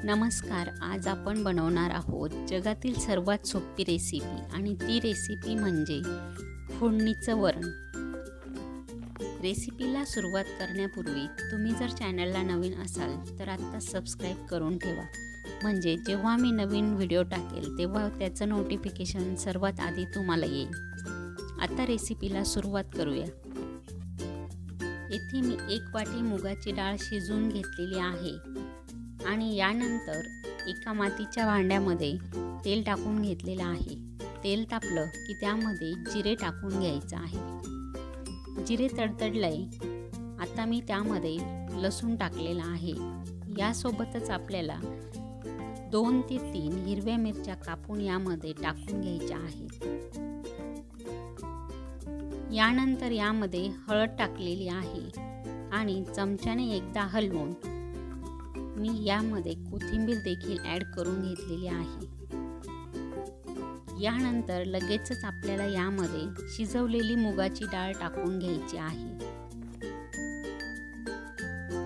नमस्कार. आज आपण बनवणार आहोत जगातील सर्वात सोपी रेसिपी आणि ती रेसिपी म्हणजे फोडणीचं वरण. रेसिपीला सुरुवात करण्यापूर्वी तुम्ही जर चॅनलला नवीन असाल तर आत्ता सबस्क्राईब करून ठेवा, म्हणजे जेव्हा मी नवीन व्हिडिओ टाकेल तेव्हा त्याचं नोटिफिकेशन सर्वात आधी तुम्हाला येईल. आता रेसिपीला सुरुवात करूया. येथे मी 1 वाटी मुगाची डाळ शिजवून घेतलेली आहे आणि यानंतर एका मातीच्या भांड्यामध्ये तेल टाकून घेतलेलं आहे. तेल तापलं की त्यामध्ये जिरे टाकून घ्यायचं आहे. जिरे तडतडलंय. आता मी त्यामध्ये लसूण टाकलेला आहे. यासोबतच आपल्याला 2 ते 3 हिरव्या मिरच्या कापून यामध्ये टाकून घ्यायच्या आहेत. यानंतर यामध्ये हळद टाकलेली आहे आणि चमच्याने एकदा हलवून मी यामध्ये कोथिंबीर देखील ॲड करून घेतलेली आहे. यानंतर लगेचच आपल्याला यामध्ये शिजवलेली मुगाची डाळ टाकून घ्यायची आहे.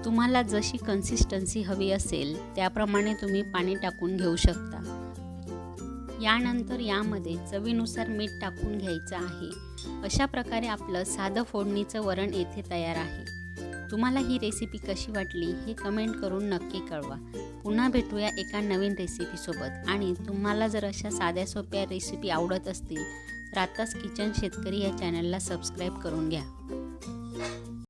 तुम्हाला जशी कन्सिस्टन्सी हवी असेल त्याप्रमाणे तुम्ही पाणी टाकून घेऊ शकता. यानंतर यामध्ये चवीनुसार मीठ टाकून घ्यायचं आहे. अशा प्रकारे आपलं साधं फोडणीचं वरण येथे तयार आहे. तुम्हाला ही रेसिपी कशी वाटली हे कमेंट करून नक्की कळवा. पुन्हा भेटूया एका नवीन रेसिपीसोबत. आणि तुम्हाला जर अशा साध्या सोप्या रेसिपी आवडत असतील तर आत्ताच किचन शेतकरी या चॅनलला सबस्क्राईब करून घ्या.